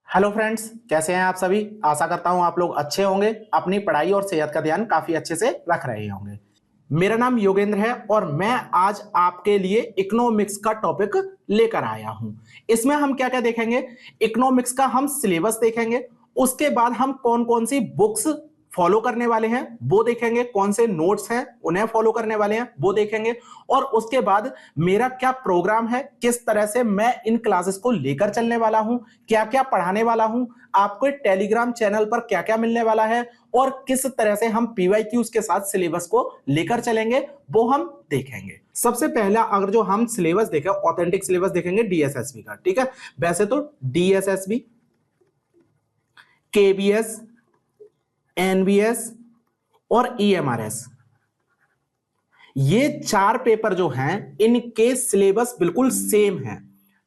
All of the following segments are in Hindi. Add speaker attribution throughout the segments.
Speaker 1: हेलो फ्रेंड्स, कैसे हैं आप सभी। आशा करता हूं आप लोग अच्छे होंगे, अपनी पढ़ाई और सेहत का ध्यान काफी अच्छे से रख रहे होंगे। मेरा नाम योगेंद्र है और मैं आज आपके लिए इकोनॉमिक्स का टॉपिक लेकर आया हूं। इसमें हम क्या क्या देखेंगे। इकोनॉमिक्स का हम सिलेबस देखेंगे, उसके बाद हम कौन कौन सी बुक्स फॉलो करने वाले हैं वो देखेंगे, कौन से नोट्स हैं उन्हें फॉलो करने वाले हैं वो देखेंगे, और उसके बाद मेरा क्या प्रोग्राम है, किस तरह से मैं इन क्लासेस को लेकर चलने वाला हूं, क्या क्या पढ़ाने वाला हूं, आपको टेलीग्राम चैनल पर क्या क्या मिलने वाला है और किस तरह से हम पीवाईक्यूज के साथ सिलेबस को लेकर चलेंगे वो हम देखेंगे। सबसे पहला अगर जो हम सिलेबस देखें, ऑथेंटिक सिलेबस देखेंगे डीएसएसबी का। ठीक है, वैसे तो डीएसएसबी, केबीएस, एनबीएस और ईएमआरएस, ये चार पेपर जो हैं इनके सिलेबस बिल्कुल सेम हैं।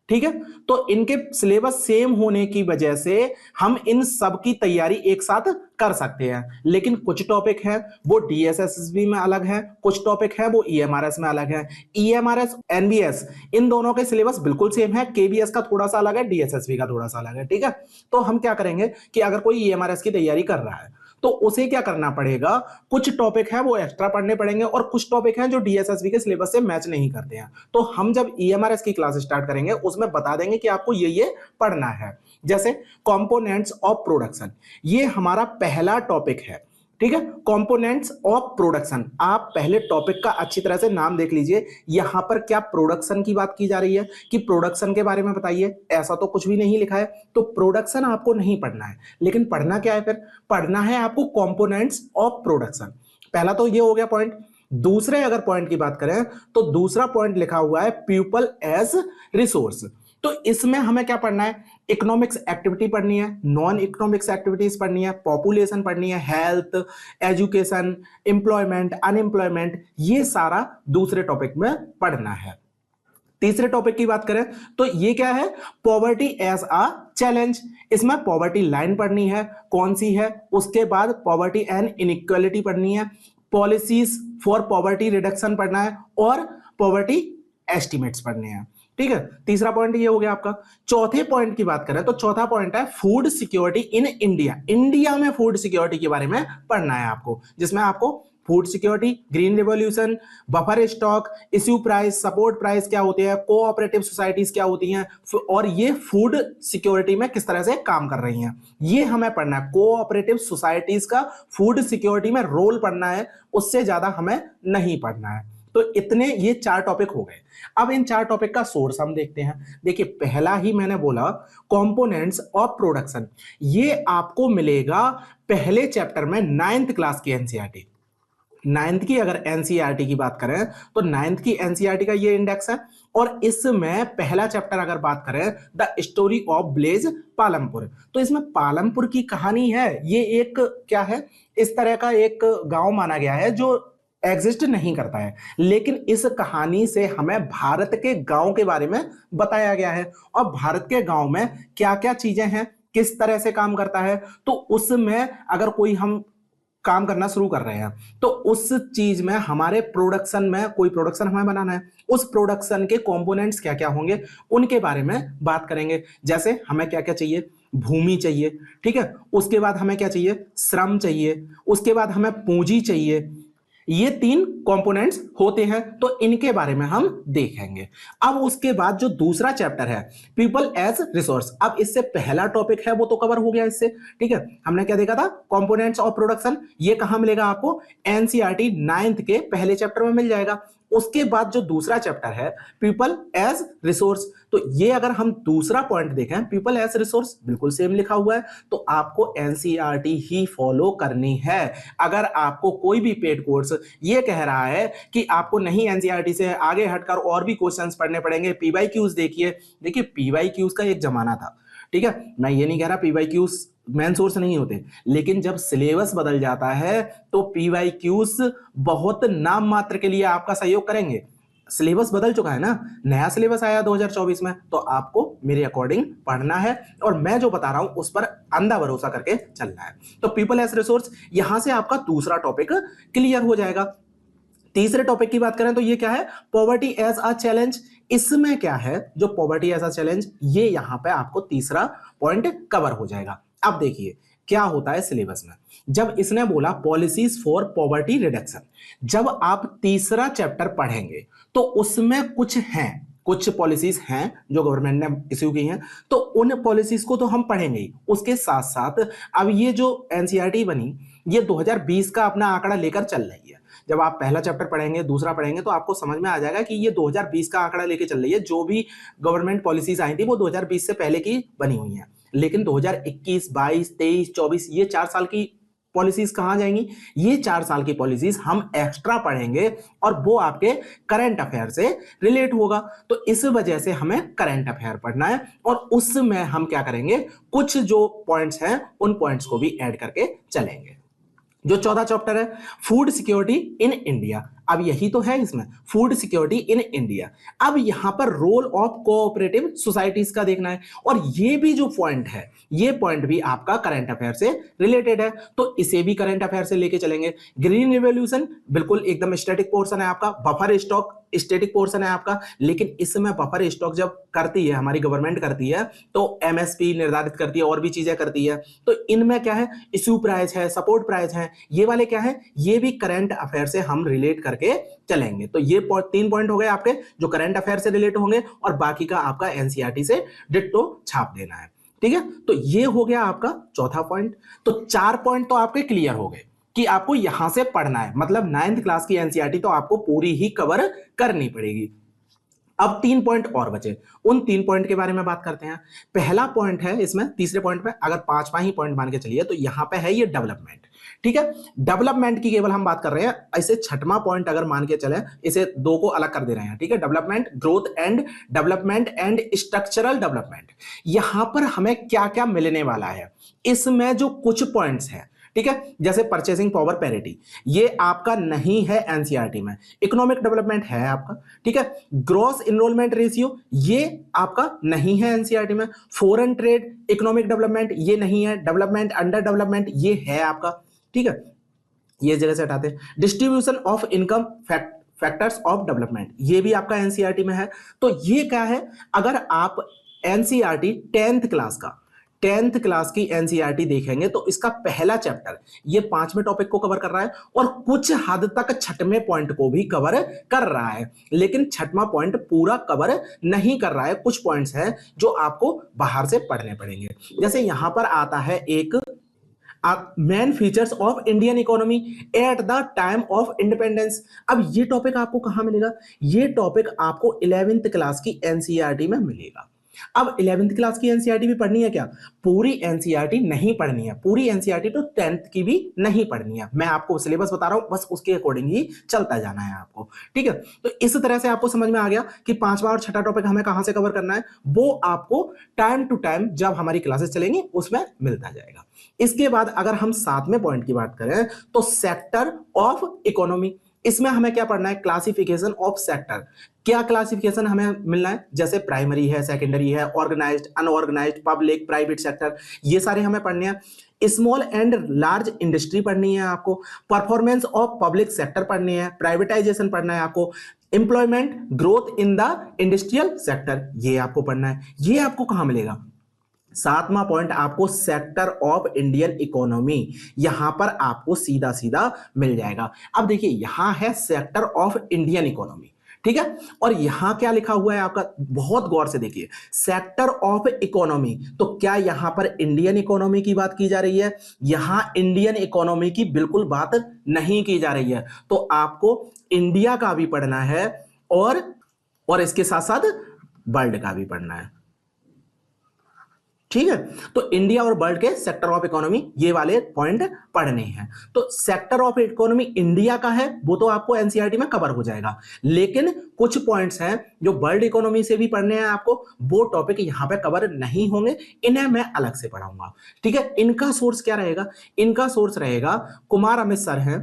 Speaker 1: ठीक है, तो इनके सिलेबस सेम होने की वजह से हम इन सब की तैयारी एक साथ कर सकते हैं। लेकिन कुछ टॉपिक है वो डीएसएसबी में अलग है, कुछ टॉपिक है वो ईएमआरएस में अलग है। ईएमआरएस, एनबीएस, इन दोनों के सिलेबस बिल्कुल सेम है। केबीएस का थोड़ा सा अलग है, डीएसएसबी का थोड़ा सा अलग है। ठीक है, तो हम क्या करेंगे कि अगर कोई ईएमआरएस की तैयारी कर रहा है तो उसे क्या करना पड़ेगा, कुछ टॉपिक है वो एक्स्ट्रा पढ़ने पड़ेंगे और कुछ टॉपिक हैं जो डीएसएसबी के सिलेबस से मैच नहीं करते हैं। तो हम जब ईएमआरएस की क्लास स्टार्ट करेंगे उसमें बता देंगे कि आपको ये पढ़ना है। जैसे कंपोनेंट्स ऑफ प्रोडक्शन, ये हमारा पहला टॉपिक है। ठीक है, कंपोनेंट्स ऑफ प्रोडक्शन, आप पहले टॉपिक का अच्छी तरह से नाम देख लीजिए। यहां पर क्या प्रोडक्शन की बात की जा रही है कि प्रोडक्शन के बारे में बताइए, ऐसा तो कुछ भी नहीं लिखा है। तो प्रोडक्शन आपको नहीं पढ़ना है, लेकिन पढ़ना क्या है फिर, पढ़ना है आपको कंपोनेंट्स ऑफ प्रोडक्शन। पहला तो ये हो गया पॉइंट। दूसरे अगर पॉइंट की बात करें तो दूसरा पॉइंट लिखा हुआ है पीपल एज रिसोर्स। तो इसमें हमें क्या पढ़ना है, इकोनॉमिक्स एक्टिविटी पढ़नी है, नॉन इकोनॉमिक्स एक्टिविटीज पढ़नी है, पॉपुलेशन पढ़नी है, हेल्थ, एजुकेशन, एम्प्लॉयमेंट, अनएम्प्लॉयमेंट, ये सारा दूसरे टॉपिक में पढ़ना है। तीसरे टॉपिक की बात करें तो ये क्या है, पॉवर्टी एज अ चैलेंज। इसमें पॉवर्टी लाइन पढ़नी है, कौन सी है, उसके बाद पॉवर्टी एंड इनइक्वालिटी पढ़नी है, पॉलिसीज फॉर पॉवर्टी रिडक्शन पढ़ना है और पॉवर्टी एस्टिमेट्स पढ़ने हैं। ठीक है, तीसरा पॉइंट ये हो गया आपका। चौथे पॉइंट की बात करें तो चौथा पॉइंट है food security in India. India में फूड सिक्योरिटी के बारे में पढ़ना है आपको, जिसमें आपको food security, green revolution, buffer stock, issue price, support price क्या होते हैं, कोऑपरेटिव सोसाइटीज क्या होती हैं और ये फूड सिक्योरिटी में किस तरह से काम कर रही हैं, ये हमें पढ़ना है। कोऑपरेटिव सोसाइटीज का फूड सिक्योरिटी में रोल पढ़ना है, उससे ज्यादा हमें नहीं पढ़ना है। तो इतने ये चार टॉपिक हो गए। अब इन चार टॉपिक का सोर्स हम देखते हैं। देखिए, पहला ही मैंने बोला कंपोनेंट्स ऑफ प्रोडक्शन, ये आपको मिलेगा पहले चैप्टर में, 9th क्लास की एनसीईआरटी। 9th की अगर एनसीईआरटी की बात करें तो 9th की एनसीईआरटी का ये इंडेक्स है और इसमें पहला चैप्टर अगर बात करें the story of village Palampur, तो इसमें पालमपुर की कहानी है। ये एक क्या है, इस तरह का एक गांव माना गया है जो एग्जिस्ट नहीं करता है, लेकिन इस कहानी से हमें भारत के गांव के बारे में बताया गया है और भारत के गांव में क्या क्या चीजें हैं, किस तरह से काम करता है। तो उसमें अगर कोई हम काम करना शुरू कर रहे हैं तो उस चीज में हमारे प्रोडक्शन में कोई प्रोडक्शन हमें बनाना है, उस प्रोडक्शन के कंपोनेंट्स क्या क्या होंगे उनके बारे में बात करेंगे। जैसे हमें क्या क्या चाहिए, भूमि चाहिए, ठीक है, उसके बाद हमें क्या चाहिए, श्रम चाहिए, उसके बाद हमें पूंजी चाहिए। ये 3 कंपोनेंट्स होते हैं, तो इनके बारे में हम देखेंगे। अब उसके बाद जो दूसरा चैप्टर है पीपल एज रिसोर्स, अब इससे पहला टॉपिक है वो तो कवर हो गया इससे। ठीक है, हमने क्या देखा था, कंपोनेंट्स ऑफ प्रोडक्शन, ये कहां मिलेगा आपको, एनसीईआरटी 9th के पहले चैप्टर में मिल जाएगा। उसके बाद जो दूसरा चैप्टर है पीपल एज रिसोर्स, तो ये अगर हम दूसरा पॉइंट देखें, पीपल एज रिसोर्स बिल्कुल सेम लिखा हुआ है, तो आपको एनसीईआरटी ही फॉलो करनी है। अगर आपको कोई भी पेड कोर्स ये कह रहा है कि आपको नहीं एनसीईआरटी से आगे हटकर और भी क्वेश्चंस पढ़ने पड़ेंगे, पीवाईक्यूज देखिए, देखिए पीवाईक्यूज का एक जमाना था। ठीक है, मैं ये नहीं कह रहा पीवाईक्यूज मेन सोर्स नहीं होते, लेकिन जब सिलेबस बदल जाता है तो पीवाईक्यूज बहुत नाम मात्र के लिए आपका सहयोग करेंगे। सिलेबस बदल चुका है ना, नया सिलेबस आया 2024 में, तो आपको मेरे अकॉर्डिंग पढ़ना है और मैं जो बता रहा हूं उस पर अंधा भरोसा करके चलना है। तो पीपल एज रिसोर्स, यहां से आपका दूसरा टॉपिक क्लियर हो जाएगा। तीसरे टॉपिक की बात करें तो ये क्या है, पॉवर्टी एज अ चैलेंज। इसमें क्या है, जो पॉवर्टी एज अ चैलेंज, ये यहां पे आपको तीसरा पॉइंट कवर हो जाएगा। अब देखिए क्या होता है सिलेबस में, जब इसने बोला पॉलिसीज फॉर पॉवर्टी रिडक्शन, जब आप तीसरा चैप्टर पढ़ेंगे तो उसमें कुछ पॉलिसीज हैं जो गवर्नमेंट ने इश्यू की हैं, तो उन पॉलिसीज को तो हम पढ़ेंगे ही, उसके साथ साथ अब ये जो एनसीईआरटी बनी ये 2020 का अपना आंकड़ा लेकर चल रही है। जब आप पहला चैप्टर पढ़ेंगे, दूसरा पढ़ेंगे, तो आपको समझ में आ जाएगा कि ये 2020 का आंकड़ा लेके चल रही है। जो भी गवर्नमेंट पॉलिसीज आई थी वो 2020 से पहले की बनी हुई हैं, लेकिन 2021, 22, 23, 24 ये 4 साल की पॉलिसीज कहां जाएंगी? ये 4 साल की पॉलिसीज हम एक्स्ट्रा पढ़ेंगे और वो आपके करंट अफेयर से रिलेट होगा। तो इस वजह से हमें करंट अफेयर पढ़ना है और उसमें हम क्या करेंगे, कुछ जो पॉइंट्स हैं उन पॉइंट्स को भी ऐड करके चलेंगे। जो चौथा चैप्टर है फूड सिक्योरिटी इन इंडिया, अब यही तो है इसमें, फूड सिक्योरिटी इन इंडिया। अब यहां पर रोल ऑफ कोऑपरेटिव सोसाइटीज का देखना है, और ये भी जो पॉइंट है ये पॉइंट भी आपका करंट अफेयर से रिलेटेड है, तो इसे भी करंट अफेयर से लेके चलेंगे। ग्रीन रिवॉल्यूशन बिल्कुल एकदम स्टैटिक पोर्शन है आपका, बफर स्टॉक स्टैटिक पोर्शन है आपका, लेकिन इसमें बफर स्टॉक जब करती है हमारी गवर्नमेंट करती है तो एमएसपी निर्धारित करती है और भी चीजें करती है, तो इनमें क्या है, इश्यू प्राइस है, सपोर्ट प्राइस है, ये वाले क्या है, ये भी करंट अफेयर से हम रिलेट करके चलेंगे। तो ये 3 पॉइंट हो गए आपके जो करंट अफेयर से रिलेट होंगे, और बाकी का आपका एनसीईआरटी से डिट्टो छाप देना है। ठीक है, तो ये हो गया आपका चौथा पॉइंट। तो 4 पॉइंट तो आपके क्लियर हो गए कि आपको यहां से पढ़ना है, मतलब 9th क्लास की एनसीईआरटी तो आपको पूरी ही कवर करनी पड़ेगी। अब 3 पॉइंट और बचे, उन 3 पॉइंट के बारे में बात करते हैं। पहला पॉइंट है इसमें, तीसरे पॉइंट पे अगर 5वां ही पॉइंट मान के चलिए तो यहां पे है ये डेवलपमेंट। ठीक है, डेवलपमेंट की केवल हम बात कर रहे हैं, ऐसे 6वां पॉइंट अगर मान के चले, इसे 2 को अलग कर दे रहे हैं। ठीक है, development, growth and development and structural development, यहां पर हमें क्या क्या मिलने वाला है, इसमें जो कुछ पॉइंट्स हैं, ठीक है, जैसे परचेसिंग पावर पैरिटी, ये आपका नहीं है एनसीईआरटी में। इकोनॉमिक डेवलपमेंट है आपका, ठीक है। ग्रॉस इनरोलमेंट रेशियो ये आपका नहीं है एनसीईआरटी में। फॉरेन ट्रेड इकोनॉमिक डेवलपमेंट ये नहीं है। डेवलपमेंट अंडर डेवलपमेंट ये है आपका, ठीक है, ये जगह से हटाते हैं। Distribution of income factors of development ये भी आपका एनसीईआरटी में है। तो ये क्या है, अगर आप एनसीईआरटी 10th क्लास की एनसीईआरटी देखेंगे तो इसका पहला चैप्टर ये 5वें टॉपिक को कवर कर रहा है और कुछ हद तक 6वें पॉइंट को भी कवर कर रहा है, लेकिन 6वां पॉइंट पूरा कवर नहीं कर रहा है। कुछ पॉइंट्स हैं जो आपको बाहर से पढ़ने पड़ेंगे। जैसे यहां पर आता है एक main features of Indian economy at the time of independence. अब ये टॉपिक आपको कहां मिलेगा, ये टॉपिक आपको 11th क्लास की एनसीईआरटी में मिलेगा। अब 11th क्लास की एनसीईआरटी भी पढ़नी है क्या? पूरी एनसीईआरटी नहीं पढ़नी है, पूरी एनसीईआरटी तो 10th की भी नहीं पढ़नी है। मैं आपको सिलेबस बता रहा हूं, बस उसके अकॉर्डिंग ही चलता जाना है आपको, ठीक है। तो इस तरह से आपको समझ में आ गया कि 5वां और 6वां टॉपिक हमें कहां से कवर करना है, वो आपको टाइम टू टाइम जब हमारी क्लासेस चलेंगी उसमें मिलता जाएगा। इसके बाद अगर हम 7वें पॉइंट की बात करें तो सेक्टर ऑफ इकोनॉमी, इसमें हमें क्या पढ़ना है, क्लासिफिकेशन ऑफ सेक्टर। क्या क्लासिफिकेशन हमें मिलना है, जैसे प्राइमरी है, सेकेंडरी है, organised, unorganised, public, private sector, ये सारे हमें पढ़ने हैं। स्मॉल एंड लार्ज इंडस्ट्री पढ़नी है आपको, परफॉर्मेंस ऑफ पब्लिक सेक्टर पढ़नी है, प्राइवेटाइजेशन पढ़ना है आपको, employment growth in the industrial sector ये आपको पढ़ना है। ये आपको कहां मिलेगा, 7वां पॉइंट आपको सेक्टर ऑफ इंडियन इकोनॉमी, यहां पर आपको सीधा सीधा मिल जाएगा। अब देखिए यहां है सेक्टर ऑफ इंडियन इकोनॉमी, ठीक है, और यहां क्या लिखा हुआ है आपका, बहुत गौर से देखिए, सेक्टर ऑफ इकोनॉमी, तो क्या यहां पर इंडियन इकोनॉमी की बात की जा रही है? यहां इंडियन इकोनॉमी की बिल्कुल बात नहीं की जा रही है। तो आपको इंडिया का भी पढ़ना है और इसके साथ साथ वर्ल्ड का भी पढ़ना है, ठीक है। तो इंडिया और वर्ल्ड के सेक्टर ऑफ इकोनॉमी ये वाले पॉइंट पढ़ने हैं। तो सेक्टर ऑफ इकोनॉमी इंडिया का है वो तो आपको एनसीईआरटी में कवर हो जाएगा, लेकिन कुछ पॉइंट्स हैं जो वर्ल्ड इकोनॉमी से भी पढ़ने हैं आपको, वो टॉपिक यहां पे कवर नहीं होंगे, इन्हें मैं अलग से पढ़ाऊंगा, ठीक है। इनका सोर्स क्या रहेगा, इनका सोर्स रहेगा कुमार अमित सर हैं,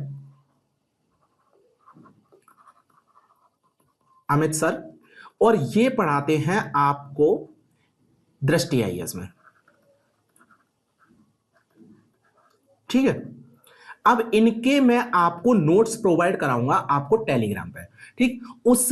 Speaker 1: अमित सर, और ये पढ़ाते हैं आपको दृष्टि आईएएस में, ठीक है। अब इनके मैं आपको नोट्स प्रोवाइड कराऊंगा आपको टेलीग्राम पे, ठीक। उस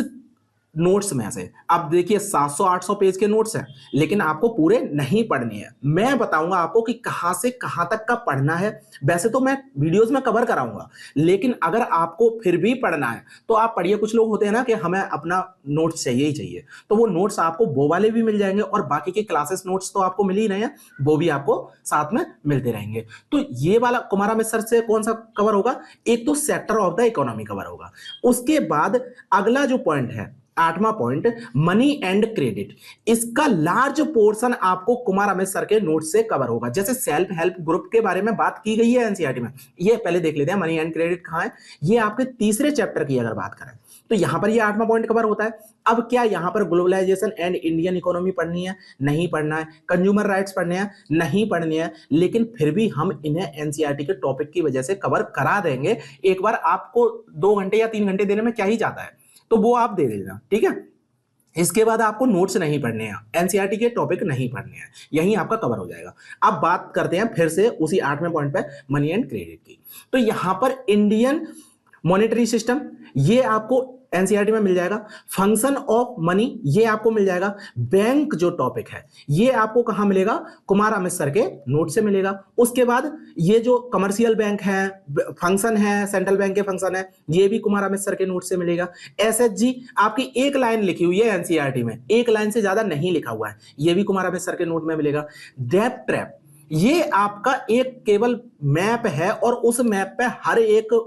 Speaker 1: नोट्स में से। अब देखिए 700-800 पेज के नोट्स हैं, लेकिन आपको पूरे नहीं पढ़ने हैं। मैं बताऊंगा आपको कि कहां से कहां तक का पढ़ना है। वैसे तो मैं वीडियोस में कवर कराऊंगा, लेकिन अगर आपको फिर भी पढ़ना है तो आप पढ़िए। कुछ लोग होते हैं ना कि हमें अपना नोट्स चाहिए ही चाहिए, तो वो नोट्स आपको वो वाले भी मिल जाएंगे और बाकी के क्लासेस नोट्स तो आपको मिल ही रहे हैं, वो भी आपको साथ में मिलते रहेंगे। तो ये वाला कुमार अमित सर से कौन सा कवर होगा? एक तो sector of the economy cover होगा। उसके बाद अगला जो पॉइंट है, 8वां पॉइंट, मनी एंड क्रेडिट, इसका लार्ज पोर्शन आपको कुमार अमित सर के नोट से कवर होगा। जैसे सेल्फ हेल्प ग्रुप के बारे में बात की गई है एनसीईआरटी में, ये पहले देख लेते हैं मनी एंड क्रेडिट कहां है। ये आपके तीसरे चैप्टर की अगर बात करें तो यहां पर ये 8वां पॉइंट कवर होता है। अब क्या यहां पर ग्लोबलाइजेशन एंड इंडियन इकोनॉमी पढ़नी है? नहीं पढ़ना है। कंज्यूमर राइट्स पढ़ने हैं? नहीं पढ़ने हैं। लेकिन फिर भी हम इन्हें एनसीईआरटी के टॉपिक की वजह से कवर करा देंगे। एक बार आपको 2 घंटे या 3 घंटे देने में क्या ही जाता है, तो वो आप दे देना, ठीक है। इसके बाद आपको नोट्स नहीं पढ़ने हैं, एनसीईआरटी के टॉपिक नहीं पढ़ने हैं, यही आपका कवर हो जाएगा। अब बात करते हैं फिर से उसी 8वें पॉइंट पे, मनी एंड क्रेडिट की। तो यहां पर इंडियन मॉनेटरी सिस्टम ये आपको एनसीईआरटी में मिल जाएगा। फंक्शन ऑफ मनी ये आपको मिल जाएगा। बैंक जो टॉपिक है ये आपको कहां मिलेगा? कुमार अमित सर के नोट से मिलेगा। उसके बाद ये जो कमर्शियल बैंक है, फंक्शन है, सेंट्रल बैंक के फंक्शन है, ये भी कुमार अमित सर के नोट से मिलेगा। एसएचजी आपकी एक लाइन लिखी हुई है एनसीईआरटी में, एक लाइन से ज्यादा नहीं लिखा हुआ है, ये भी कुमार अमित सर के नोट में मिलेगा। डेब्ट ट्रैप ये आपका एक केवल मैप है और उस मैप पे हर एक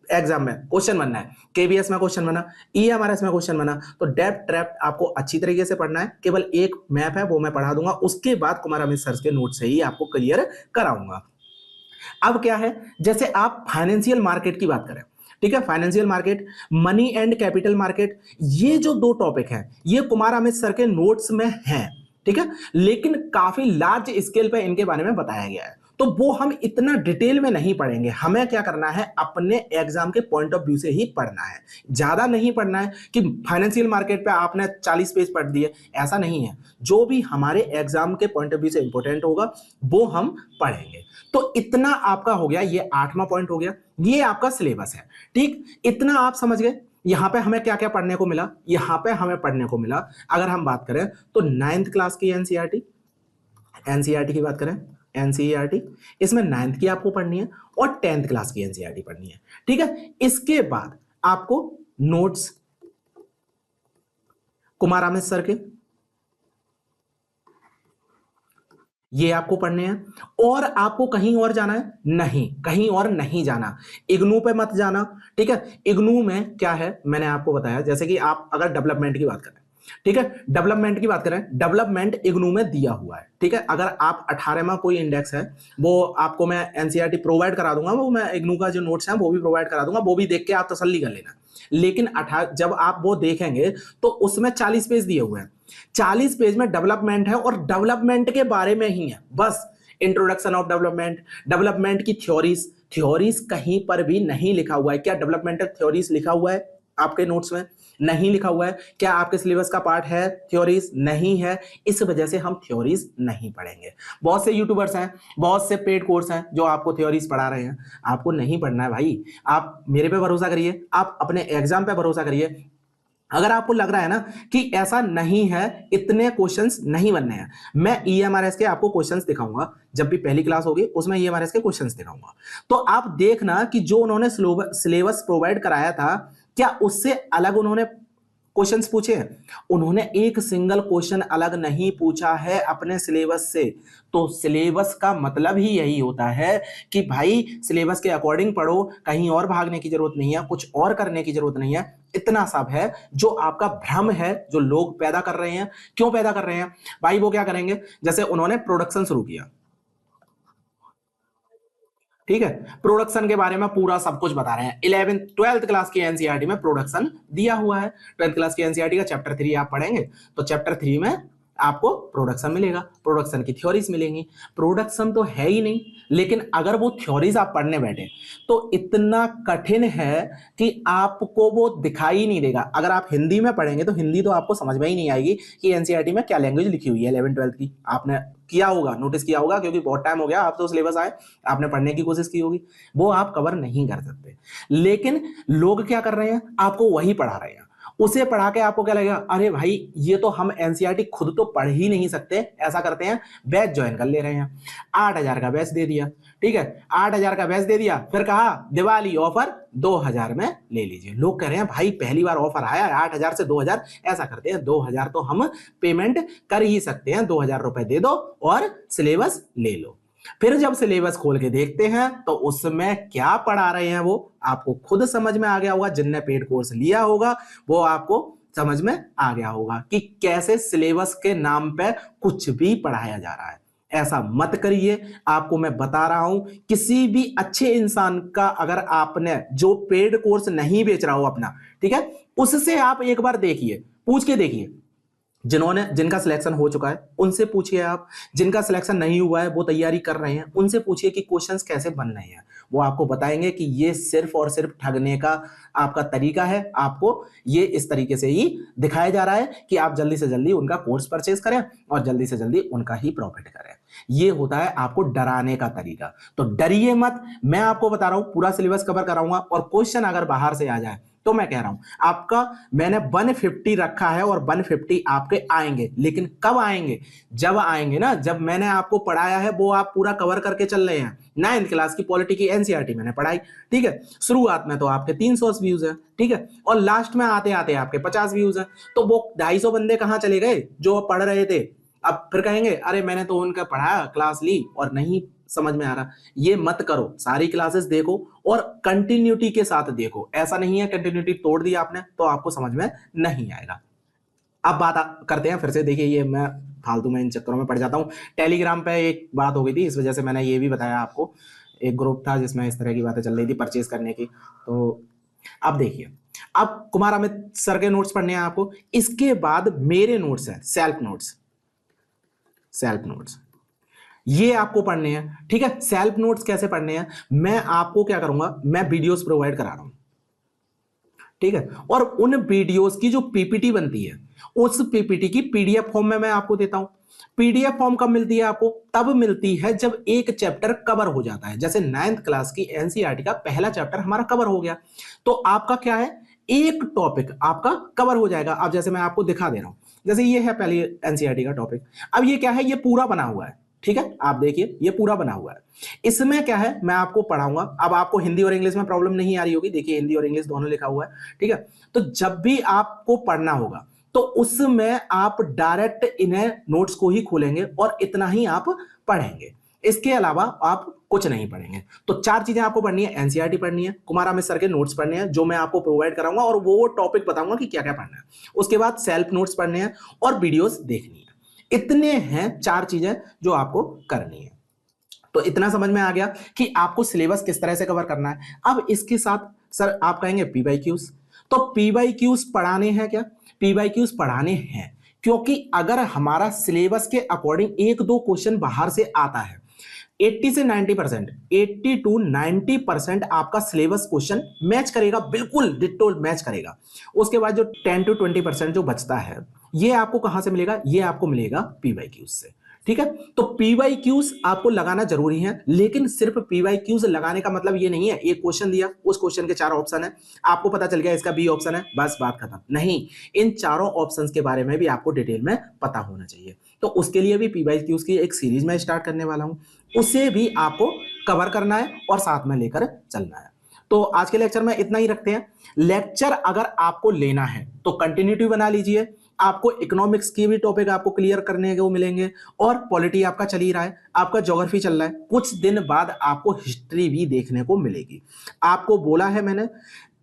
Speaker 1: एग्जाम में क्वेश्चन बनना है। केबीएस में क्वेश्चन बना, ईएमआरएस में क्वेश्चन बना, तो डेब्ट ट्रैप आपको अच्छी तरीके से पढ़ना है। केवल एक मैप है वो मैं पढ़ा दूंगा, उसके बाद कुमार अमित सर के नोट से ही आपको क्लियर कराऊंगा। अब क्या है, जैसे आप फाइनेंशियल मार्केट की बात करें, ठीक है, financial market, money and capital market, ये जो दो टॉपिक हैं ये कुमार अमित सर के नोट्स में हैं, ठीक है, लेकिन काफी लार्ज स्केल पे इनके बारे में बताया गया है, तो वो हम इतना डिटेल में नहीं पढ़ेंगे। हमें क्या करना है, अपने एग्जाम के पॉइंट ऑफ व्यू से ही पढ़ना है, ज्यादा नहीं पढ़ना है कि फाइनेंशियल मार्केट पे आपने 40 पेज पढ़ दिए, ऐसा नहीं है। जो भी हमारे एग्जाम के पॉइंट ऑफ व्यू से इंपॉर्टेंट होगा वो हम पढ़ेंगे। तो इतना आपका हो गया, ये 8वां पॉइंट हो गया, ये आपका सिलेबस है, ठीक, इतना आप समझ गए। यहां पे हमें क्या क्या पढ़ने को मिला? यहां पे हमें पढ़ने को मिला, अगर हम बात करें तो 9th क्लास की एनसीईआरटी, एनसीईआरटी की बात करें, एनसीईआरटी इसमें 9th की आपको पढ़नी है और 10th क्लास की एनसीईआरटी पढ़नी है, ठीक है। इसके बाद आपको नोट्स कुमार अमित सर के ये आपको पढ़ने हैं। और आपको कहीं और जाना है? नहीं, कहीं और नहीं जाना। इग्नू पे मत जाना, ठीक है। इग्नू में क्या है मैंने आपको बताया, जैसे कि आप अगर डेवलपमेंट की बात करें, ठीक है, डेवलपमेंट की बात करें, डेवलपमेंट इग्नू में दिया हुआ है, ठीक है। अगर आप 18वां कोई इंडेक्स है वो आपको मैं एनसीईआरटी प्रोवाइड करा दूंगा, वो मैं इग्नू का जो नोट्स है वो भी प्रोवाइड करा दूंगा, वो भी देख के आप तसल्ली कर लेना। लेकिन जब आप वो देखेंगे तो उसमें 40 पेज दिए हुए हैं, 40 पेज में डेवलपमेंट है और डेवलपमेंट के बारे में ही है बस। इंट्रोडक्शन ऑफ डेवलपमेंट, डेवलपमेंट की थ्योरीज, थ्योरीज कहीं पर भी नहीं लिखा हुआ है। क्या डेवलपमेंटल थ्योरीज लिखा हुआ है आपके नोट्स में? नहीं लिखा हुआ है। क्या आपके सिलेबस का पार्ट है थ्योरीज? नहीं है। इस वजह से हम थ्योरीज नहीं पढ़ेंगे। बहुत से यूट्यूबर्स हैं, बहुत से पेड कोर्स हैं जो आपको थ्योरीज पढ़ा रहे हैं, आपको नहीं पढ़ना है भाई। आप मेरे पे भरोसा करिए, आप अपने एग्जाम पे भरोसा करिए। अगर आपको लग रहा है ना कि ऐसा नहीं है, इतने क्वेश्चंस नहीं बनने हैं, मैं ईएमआरएस के आपको क्वेश्चंस दिखाऊंगा, जब भी पहली क्लास होगी उसमें ईएमआरएस के क्वेश्चंस दिखाऊंगा। तो आप देखना कि जो उन्होंने सिलेबस प्रोवाइड कराया था क्या उससे अलग उन्होंने क्वेश्चंस पूछे हैं? उन्होंने एक सिंगल क्वेश्चन अलग नहीं पूछा है अपने सिलेबस से। तो सिलेबस का मतलब ही यही होता है कि भाई सिलेबस के अकॉर्डिंग पढ़ो, कहीं और भागने की जरूरत नहीं है, कुछ और करने की जरूरत नहीं है। इतना सब है जो आपका भ्रम है जो लोग पैदा कर रहे हैं। क्यों पैदा कर रहे हैं भाई? वो क्या करेंगे, जैसे उन्होंने प्रोडक्शन शुरू किया, ठीक है, प्रोडक्शन के बारे में पूरा सब कुछ बता रहे हैं। 12th क्लास की एनसीईआरटी में प्रोडक्शन दिया हुआ है। 12th क्लास की एनसीईआरटी का चैप्टर 3 आप पढ़ेंगे तो चैप्टर 3 में आपको प्रोडक्शन मिलेगा, प्रोडक्शन की थ्योरीज मिलेंगी। प्रोडक्शन तो है ही नहीं, लेकिन अगर वो थ्योरीज आप पढ़ने बैठे तो इतना कठिन है कि आपको वो दिखाई नहीं देगा। अगर आप हिंदी में पढ़ेंगे तो हिंदी तो आपको समझ में ही नहीं आएगी कि एनसीईआरटी में क्या लैंग्वेज लिखी हुई है। 11th-12th की आपने किया होगा, नोटिस किया होगा, क्योंकि बहुत टाइम हो गया आप तो सिलेबस आए, आपने पढ़ने की कोशिश की होगी, वो आप कवर नहीं कर सकते। लेकिन लोग क्या कर रहे हैं, आपको वही पढ़ा रहे हैं। उसे पढ़ा के आपको क्या लगेगा, अरे भाई ये तो हम एनसीईआरटी खुद तो पढ़ ही नहीं सकते, ऐसा करते हैं बैच ज्वाइन कर ले रहे हैं। 8,000 का बैच दे दिया, ठीक है, 8,000 का बैच दे दिया, फिर कहा दिवाली ऑफर 2,000 में ले लीजिए। लोग कह रहे हैं भाई पहली बार ऑफर आया 8,000 से 2,000, ऐसा करते हैं 2,000 तो हम पेमेंट कर ही सकते हैं, 2,000 रुपए दे दो और सिलेबस ले लो। फिर जब सिलेबस खोल के देखते हैं तो उसमें क्या पढ़ा रहे हैं वो आपको खुद समझ में आ गया होगा। जिनने पेड कोर्स लिया होगा वो आपको समझ में आ गया होगा कि कैसे सिलेबस के नाम पे कुछ भी पढ़ाया जा रहा है। ऐसा मत करिए, आपको मैं बता रहा हूं। किसी भी अच्छे इंसान का अगर आपने जो पेड कोर्स नहीं बेच रहा हो अपना, ठीक है, उससे आप एक बार देखिए, पूछ के देखिए। जिनका सिलेक्शन हो चुका है उनसे पूछिए, आप जिनका सिलेक्शन नहीं हुआ है वो तैयारी कर रहे हैं उनसे पूछिए कि क्वेश्चंस कैसे बन रहे हैं। वो आपको बताएंगे कि ये सिर्फ और सिर्फ ठगने का आपका तरीका है। आपको ये इस तरीके से ही दिखाया जा रहा है कि आप जल्दी से जल्दी उनका कोर्स परचेज करें और जल्दी से जल्दी उनका ही प्रॉफिट करें। ये होता है आपको डराने का तरीका। तो डरिए मत, मैं आपको बता रहा हूं, पूरा सिलेबस कवर कराऊंगा। और क्वेश्चन अगर बाहर से आ जाए तो मैं कह रहा हूं आपका, मैंने 150 रखा है और 150 आपके आएंगे। लेकिन कब आएंगे? जब आएंगे ना, जब मैंने आपको पढ़ाया है वो आप पूरा कवर करके चल रहे हैं। 9th क्लास की पॉलिटी की एनसीईआरटी मैंने पढ़ाई, ठीक है, शुरुआत में तो आपके 300 व्यूज है, ठीक है, और लास्ट में आते आते आपके 50 व्यूज है। तो वो 250 बंदे कहां चले गए जो पढ़ रहे थे? अब फिर कहेंगे अरे मैंने तो उनका पढ़ाया, क्लास ली और नहीं समझ में आ रहा। ये मत करो, सारी क्लासेस देखो और कंटिन्यूटी के साथ देखो। ऐसा नहीं है कंटिन्यूटी तोड़ दी आपने तो आपको समझ में नहीं आएगा। अब बात करते हैं फिर से। देखिए ये मैं फालतू में इन चक्करों में पड़ जाता हूं। टेलीग्राम पे एक बात हो गई थी, इस वजह से मैंने ये भी बताया आपको। एक ग्रुप था जिसमें इस तरह की बातें चल रही थी परचेज करने की। तो अब देखिए, अब कुमार अमित सर के नोट्स पढ़ने हैं आपको। इसके बाद मेरे नोट्स हैं, सेल्फ नोट्स ये आपको पढ़ने हैं, ठीक है। सेल्फ नोट्स कैसे पढ़ने हैं, मैं आपको क्या करूंगा, मैं वीडियोस प्रोवाइड करा रहा हूं, ठीक है, और उन वीडियोस की जो पीपीटी बनती है उस पीपीटी की पीडीएफ फॉर्म में मैं आपको देता हूं। पीडीएफ फॉर्म कब मिलती है आपको? तब मिलती है जब एक चैप्टर कवर हो जाता है। जैसे 9th क्लास की एनसीईआरटी का पहला चैप्टर हमारा कवर हो गया तो आपका क्या है, एक टॉपिक आपका कवर हो जाएगा। अब जैसे मैं आपको दिखा दे रहा हूं, जैसे ये है पहले एनसीईआरटी का टॉपिक। अब ये क्या है, ये पूरा बना हुआ है, ठीक है, आप देखिए ये पूरा बना हुआ है। इसमें क्या है, मैं आपको पढ़ाऊंगा। अब आपको हिंदी और इंग्लिश में प्रॉब्लम नहीं आ रही होगी, देखिए हिंदी और इंग्लिश दोनों लिखा हुआ है, ठीक है। तो जब भी आपको पढ़ना होगा तो उसमें आप डायरेक्ट इन्हें नोट्स को ही खोलेंगे और इतना ही आप पढ़ेंगे, इसके अलावा आप कुछ नहीं पढ़ेंगे। तो 4 चीजें आपको पढ़नी है, एनसीईआरटी पढ़नी है, कुमार अमित सर के नोट्स पढ़ने हैं जो मैं आपको प्रोवाइड कराऊंगा और वो टॉपिक बताऊंगा कि क्या क्या पढ़ना है। उसके बाद सेल्फ नोट्स पढ़ने हैं और वीडियोस देखनी है। इतने हैं 4 चीजें जो आपको करनी है। तो इतना समझ में आ गया कि आपको सिलेबस किस तरह से कवर करना है। अब इसके साथ सर आप कहेंगे पीवाईक्यूज, तो पीवाईक्यूज पढ़ाने हैं क्या? पीवाईक्यूज पढ़ाने हैं, क्योंकि अगर हमारा सिलेबस के अकॉर्डिंग 1-2 क्वेश्चन बाहर से आता है, 80 से 90%, 80 to 90% आपका सिलेबस क्वेश्चन मैच करेगा, बिल्कुल डिट्टो मैच करेगा। उसके बाद जो 10 to 20% जो बचता है ये आपको कहां से मिलेगा? ये आपको मिलेगा पीवाईक्यूज से, ठीक है। तो पीवाईक्यूज आपको लगाना जरूरी है, लेकिन सिर्फ पीवाईक्यूज लगाने का मतलब ये नहीं है एक क्वेश्चन दिया, उस क्वेश्चन के 4 ऑप्शन है, आपको पता चल गया इसका बी ऑप्शन है, बस बात खत्म। नहीं, इन चारों ऑप्शंस के बारे में भी आपको डिटेल में पता होना चाहिए। तो उसके लिए भी पीवाईक्यूज की एक सीरीज में स्टार्ट करने वाला हूं, उसे भी आपको कवर करना है और साथ में लेकर चलना है। तो आज के लेक्चर में इतना ही रखते हैं। लेक्चर अगर आपको लेना है तो कंटिन्यूटी बना लीजिए। आपको इकोनॉमिक्स की भी टॉपिक आपको क्लियर करने को मिलेंगे और पॉलिटी आपका चल ही रहा है, आपका ज्योग्राफी चल रहा है, कुछ दिन बाद आपको हिस्ट्री भी देखने को मिलेगी। आपको बोला है मैंने,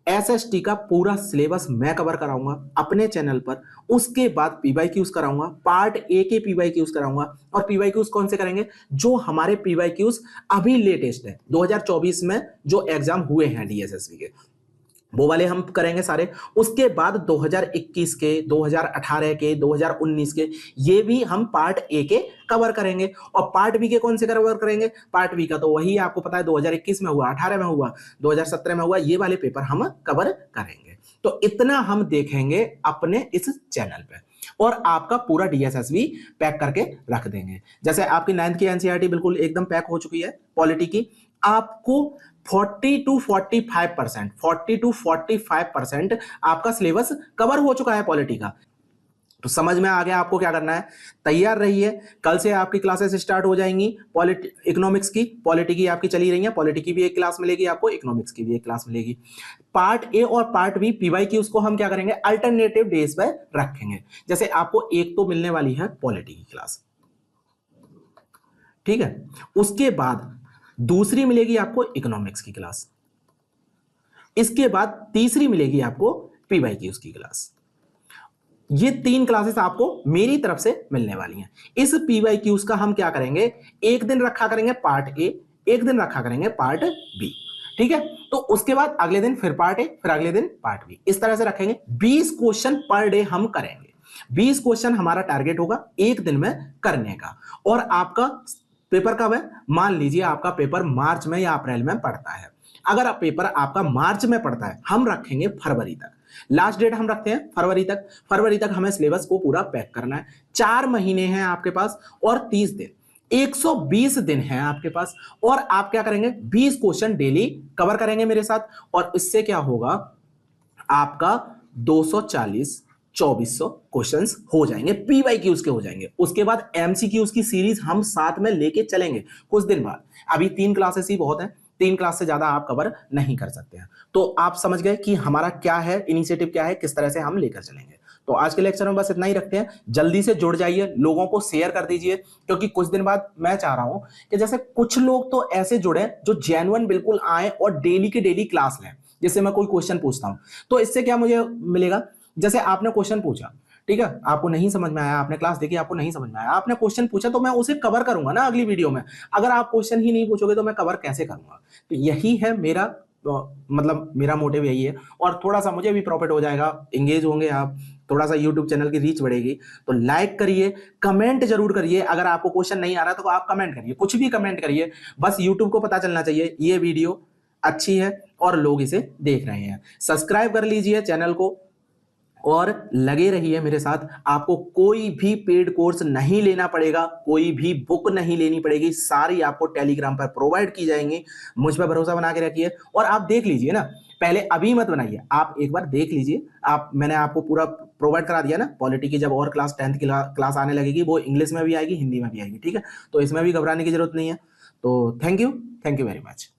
Speaker 1: एसएसटी का पूरा सिलेबस मैं कवर कराऊंगा अपने चैनल पर। उसके बाद पीवाईक्यूज कराऊंगा, पार्ट ए के पीवाईक्यूज कराऊंगा। और पीवाईक्यूज कौन से करेंगे? जो हमारे पीवाईक्यूज अभी लेटेस्ट है, 2024 में जो एग्जाम हुए हैं डीएसएसबी के, वो वाले हम करेंगे सारे। उसके बाद 2021 के, 2018 के, 2019 के, ये भी हम पार्ट ए के कवर करेंगे। और पार्ट बी के कौन से कवर करेंगे? पार्ट बी का तो वही आपको पता है, 2021 में हुआ, 18 में हुआ, 2017 में हुआ, ये वाले पेपर हम कवर करेंगे। तो इतना हम देखेंगे अपने इस चैनल पे और आपका पूरा डीएसएसबी पैक करके रख देंगे। जैसे आपकी 9th की एनसीईआरटी बिल्कुल एकदम पैक हो चुकी है पॉलिटी की, आपको 40 to 45% आपका सिलेबस कवर हो चुका है पॉलिटी का। तो समझ में आ गया आपको क्या करना है। तैयार रहिए, कल से आपकी क्लासेस स्टार्ट हो जाएंगी इकोनॉमिक्स की। पॉलिटी की आपकी चली रही है, पॉलिटी की भी एक क्लास मिलेगी आपको, इकोनॉमिक्स की भी एक क्लास मिलेगी। पार्ट ए और पार्ट बी पीवाई की उसको हम क्या करेंगे, अल्टरनेटिव डेज पे रखेंगे। जैसे आपको एक तो मिलने वाली है पॉलिटी की क्लास, ठीक है, उसके बाद दूसरी मिलेगी आपको इकोनॉमिक्स की क्लास, इसके बाद तीसरी मिलेगी आपको पीवाई की उसकी क्लास। ये 3 क्लासेस आपको मेरी तरफ से मिलने वाली हैं। इस पीवाई क्यूज का हम क्या करेंगे, एक दिन रखा करेंगे पार्ट ए, एक दिन रखा करेंगे पार्ट बी, ठीक है। तो उसके बाद अगले दिन फिर पार्ट ए, फिर अगले दिन पार्ट बी, इस तरह से रखेंगे। 20 क्वेश्चन पर डे हम करेंगे। 20 क्वेश्चन हमारा टारगेट होगा एक दिन में करने का। और आपका पेपर कब है, मान लीजिए आपका पेपर मार्च में या अप्रैल में पड़ता है। अगर आप पेपर आपका मार्च में पड़ता है, हम रखेंगे फरवरी तक, लास्ट डेट हम रखते हैं फरवरी तक। फरवरी तक हमें सिलेबस को पूरा पैक करना है। 4 महीने हैं आपके पास और 30 दिन, 120 दिन है आपके पास। और आप क्या करेंगे, 20 क्वेश्चन डेली कवर करेंगे मेरे साथ। और इससे क्या होगा, आपका 240 2400 क्वेश्चंस हो जाएंगे, पीवाईक्यूज के हो जाएंगे। उसके बाद एमसीक्यूज की सीरीज हम साथ में लेके चलेंगे कुछ दिन बाद। अभी 3 क्लासेस ही बहुत है, 3 क्लास से ज्यादा आप कवर नहीं कर सकते हैं। तो आप समझ गए कि हमारा क्या है, इनिशिएटिव क्या है, किस तरह से हम लेकर चलेंगे। तो आज के लेक्चर में बस इतना ही रखते हैं। जल्दी से जुड़ जाइए, लोगों को शेयर कर दीजिए, क्योंकि कुछ दिन बाद मैं चाह रहा हूं कि जैसे कुछ लोग तो ऐसे जुड़े जो जेन्युइन बिल्कुल आए और डेली के डेली क्लास लें। जैसे मैं कोई क्वेश्चन पूछता हूं तो इससे क्या मुझे मिलेगा, जैसे आपने क्वेश्चन पूछा, ठीक है, आपको नहीं समझ में आया, आपने क्लास देखी, आपको नहीं समझ में आया, आपने क्वेश्चन पूछा, तो मैं उसे कवर करूंगा ना अगली वीडियो में। अगर आप क्वेश्चन ही नहीं पूछोगे तो मैं कवर कैसे करूंगा। तो यही है मेरा मतलब मेरा मोटिव यही है। और थोड़ा सा मुझे भी प्रॉफिट हो जाएगा, एंगेज होंगे आप, थोड़ा सा यूट्यूब चैनल की रीच बढ़ेगी। तो लाइक करिए, कमेंट जरूर करिए। अगर आपको क्वेश्चन नहीं आ रहा तो आप कमेंट करिए, कुछ भी कमेंट करिए, बस यूट्यूब को पता चलना चाहिए ये वीडियो अच्छी है और लोग इसे देख रहे हैं। सब्सक्राइब कर लीजिए चैनल को और लगे रहिए मेरे साथ। आपको कोई भी पेड कोर्स नहीं लेना पड़ेगा, कोई भी बुक नहीं लेनी पड़ेगी, सारी आपको टेलीग्राम पर प्रोवाइड की जाएंगी। मुझ पर भरोसा बना के रखिए और आप देख लीजिए ना, पहले अभी मत बनाइए, आप एक बार देख लीजिए। मैंने आपको पूरा प्रोवाइड करा दिया ना। पॉलिटी की जब और क्लास 10th की क्लास आने लगेगी, वो इंग्लिश में भी आएगी, हिंदी में भी आएगी, ठीक है। तो इसमें भी घबराने की जरूरत नहीं है। तो थैंक यू वेरी मच।